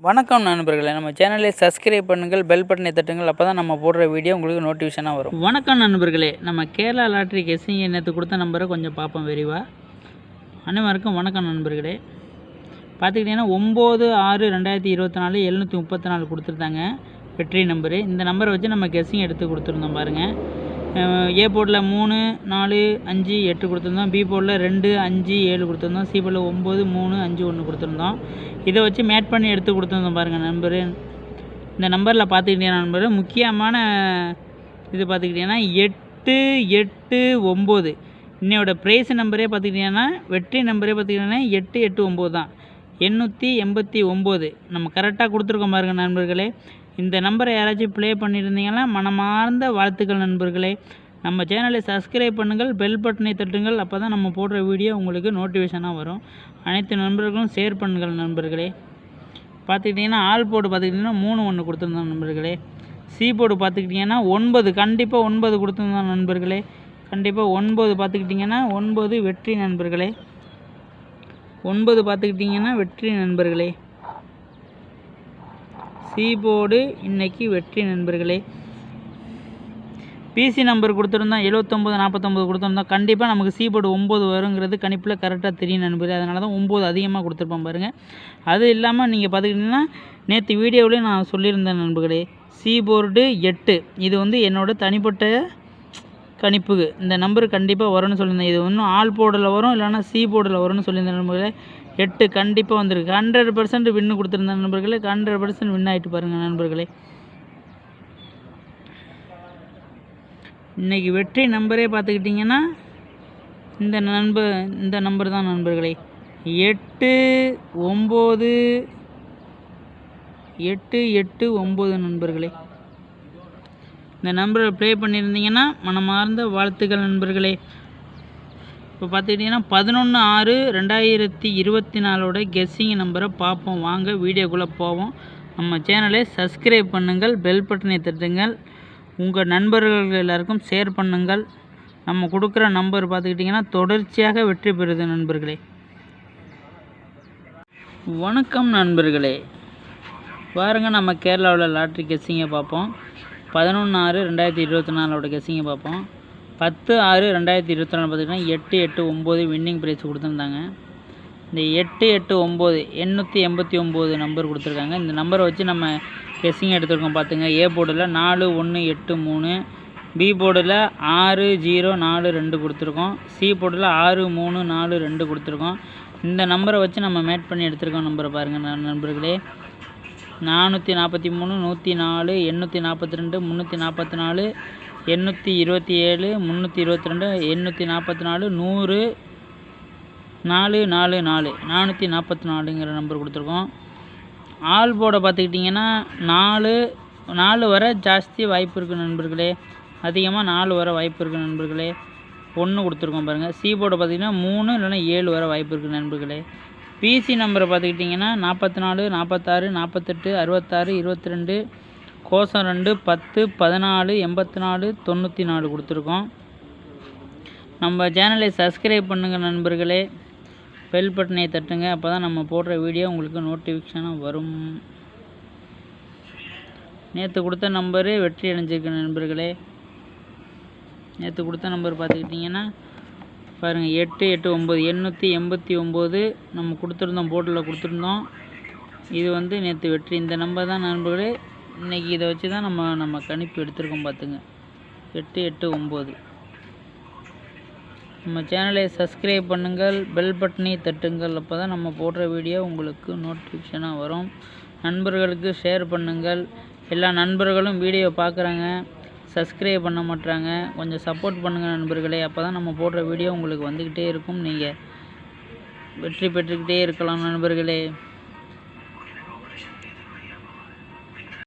வணக்கம் நண்பர்களே, நம்ம சேனலை சப்ஸ்கிரைப் பண்ணுங்கள், பெல் பட்டனை தட்டுங்கள். அப்போ தான் நம்ம போடுற வீடியோ உங்களுக்கு நோட்டிஃபிகேஷனாக வரும். வணக்கம் நண்பர்களே, நம்ம கேரளா லாட்ரி கெஸ்ஸிங் நேற்று கொடுத்த நம்பரை கொஞ்சம் பார்ப்போம் விரிவாக. அனைவருக்கும் வணக்கம் நண்பர்களே. பார்த்துக்கிட்டிங்கன்னா 9/6/2024 734 கொடுத்துருந்தாங்க வெற்றி நம்பரு. இந்த நம்பரை வச்சு நம்ம கெஸ்ஸிங் எடுத்து கொடுத்துருந்தோம் பாருங்கள். ஏ போர்டில் 3, 4, 5, 8 கொடுத்துருந்தோம். பி போர்டில் 2, 5, 7 கொடுத்துருந்தோம். சி போர்டில் 9, 3, 5, 1 கொடுத்துருந்தோம். இதை வச்சு மேட் பண்ணி எடுத்து கொடுத்துருந்தோம் பாருங்கள் நண்பர். இந்த நம்பரில் பார்த்துக்கிட்டீங்கன்னா நண்பர், முக்கியமான இது பார்த்துக்கிட்டிங்கன்னா 8, 8, 9 இன்னையோட ப்ரைஸ் நம்பரே பார்த்துக்கிட்டிங்கன்னா வெற்றி நம்பரே பார்த்துக்கிட்டிங்கன்னா 8, 8, 9 தான். 889 நம்ம கரெக்டாக கொடுத்துருக்கோம் பாருங்கள் நண்பர்களே. இந்த நம்பரை யாராச்சும் ப்ளே பண்ணியிருந்தீங்கன்னா மனமார்ந்த வாழ்த்துக்கள் நண்பர்களே. நம்ம சேனலை சப்ஸ்கிரைப் பண்ணுங்கள், பெல் பட்டனை தட்டுங்கள். அப்போ தான் நம்ம போடுற வீடியோ உங்களுக்கு நோட்டிஃபிகேஷனாக வரும். அனைத்து நண்பர்களும் ஷேர் பண்ணுங்கள் நண்பர்களே. பார்த்துக்கிட்டிங்கன்னா ஆல் போர்டு பார்த்துக்கிட்டிங்கன்னா 3, 1 கொடுத்துருந்தோம் நண்பர்களே. சி போர்டு பார்த்துக்கிட்டிங்கன்னா 9, கண்டிப்பாக 9 கொடுத்துருந்தோம் நண்பர்களே. கண்டிப்பாக 9 பார்த்துக்கிட்டிங்கன்னா 9 வெற்றி நண்பர்களே. 9 பார்த்துக்கிட்டிங்கன்னா வெற்றி நண்பர்களே. சி போர்டு இன்றைக்கி வெற்றி நண்பர்களே. பிசி நம்பர் கொடுத்துருந்தோம் 79, 49 கொடுத்துருந்தோம். கண்டிப்பாக நமக்கு சி போர்டு 9 வருங்கிறது கணிப்பில் கரெக்டாக தெரியும் நண்பர்களே. அதனால தான் 9 அதிகமாக கொடுத்துருப்போம் பாருங்கள். அது இல்லாமல் நீங்கள் பார்த்துக்கிட்டிங்கன்னா நேற்று வீடியோவிலேயே நான் சொல்லியிருந்தேன் நண்பர்களே, சி போர்டு 8 இது வந்து என்னோடய தனிப்பட்ட கணிப்புக்கு இந்த நம்பர் கண்டிப்பாக வரும்னு சொல்லியிருந்தேன். இது இன்னும் ஆல் போர்டில் வரும், இல்லைனா சி போர்டில் வரும்னு சொல்லியிருந்தேன் நண்பர்களே. 8 கண்டிப்பாக வந்திருக்கு. 100% வின்னு கொடுத்துருந்தேன் நண்பர்களே. 100% வின் ஆகிட்டு பாருங்கள் நண்பர்களே. இன்றைக்கி வெற்றி நம்பரே பார்த்துக்கிட்டிங்கன்னா இந்த நம்பர் தான் நண்பர்களே. 8, 9, 8, 8, 9 நண்பர்களே. இந்த நம்பரை ப்ளே பண்ணியிருந்தீங்கன்னா மனமார்ந்த வாழ்த்துக்கள் நண்பர்களே. இப்போ பார்த்துக்கிட்டிங்கன்னா 11/6/2024 கெஸ்ஸிங் நம்பரை பார்ப்போம். வாங்க வீடியோக்குள்ளே போவோம். நம்ம சேனலை சப்ஸ்கிரைப் பண்ணுங்கள், பெல் பட்டனை தட்டுங்கள், உங்கள் நண்பர்கள் எல்லாருக்கும் ஷேர் பண்ணுங்கள். நம்ம கொடுக்குற நம்பர் பார்த்துக்கிட்டிங்கன்னா தொடர்ச்சியாக வெற்றி பெறுது நண்பர்களே. வணக்கம் நண்பர்களே. பாருங்கள், நம்ம கேரளாவில் லாட்ரி கெஸ்ஸிங்கை பார்ப்போம். 11/6/2024 கெஸ்ஸிங்கை பார்ப்போம். 10/6/2024 பார்த்திங்கன்னா 8, 8, 9 வின்னிங் ப்ரைஸ் கொடுத்துருந்தாங்க. இந்த 8, 8, 9 889 நம்பர் கொடுத்துருக்காங்க. இந்த நம்பரை வச்சு நம்ம கெஸ்ஸிங் எடுத்துருக்கோம் பார்த்துங்க. ஏ போர்டில் 4, 1, 8, 3, பி போர்டில் 6, 0, 4, 2 கொடுத்துருக்கோம். சி போர்டில் 6, 3, 4, 2 கொடுத்துருக்கோம். இந்த நம்பரை வச்சு நம்ம மேட் பண்ணி எடுத்துருக்கோம் நம்பரை பாருங்கள் நண்பர்களே. 443, 104, 842, 344, 827, 322, 844, 100, 444 444ங்கிற நம்பர் கொடுத்துருக்கோம். ஆல் போர்டை பார்த்துக்கிட்டிங்கன்னா 4 வர ஜாஸ்தி வாய்ப்பு இருக்குது நண்பர்களே. அதிகமாக 4 வர வாய்ப்பு இருக்குது நண்பர்களே. 1 கொடுத்துருக்கோம் பாருங்கள். சி போர்டை பார்த்திங்கன்னா 3 இல்லைன்னா 7 வர வாய்ப்பு இருக்குது நண்பர்களே. பிசி நம்பரை பார்த்துக்கிட்டிங்கன்னா 44, 46, 48, 66, 22, கோசம் 2, 10, 14, 84, 94 கொடுத்துருக்கோம். நம்ம சேனலை சப்ஸ்கிரைப் பண்ணுங்கள் நண்பர்களே, பெல் பட்டனை தட்டுங்க. அப்போ தான் நம்ம போடுற வீடியோ உங்களுக்கு நோட்டிஃபிகேஷனாக வரும். நேற்று கொடுத்த நம்பரு வெற்றி அடைஞ்சிருக்கு நண்பர்களே. நேற்று கொடுத்த நம்பர் பார்த்துக்கிட்டிங்கன்னா பாருங்கள் 8, 8, 9 889 நம்ம கொடுத்துருந்தோம், போர்டில் கொடுத்துருந்தோம். இது வந்து நேற்று வெற்றி. இந்த நம்பர் தான் நண்பர்களே. இன்றைக்கி இதை வச்சு தான் நம்ம கணிப்பு எடுத்துருக்கோம் பார்த்துங்க. 8, 8, 9. நம்ம சேனலை சப்ஸ்கிரைப் பண்ணுங்கள், பெல் பட்டனை தட்டுங்கள். அப்போ தான் நம்ம போடுற வீடியோ உங்களுக்கு நோட்டிஃபிகேஷனாக வரும். நண்பர்களுக்கு ஷேர் பண்ணுங்கள். எல்லா நண்பர்களும் வீடியோ பார்க்குறாங்க, சப்ஸ்கிரைப் பண்ண மாட்டாங்க. கொஞ்சம் சப்போர்ட் பண்ணுங்கள் நண்பர்களே. அப்போ தான் நம்ம போடுற வீடியோ உங்களுக்கு வந்துக்கிட்டே இருக்கும். நீங்கள் வெற்றி பெற்றுக்கிட்டே இருக்கலாம் நண்பர்களே.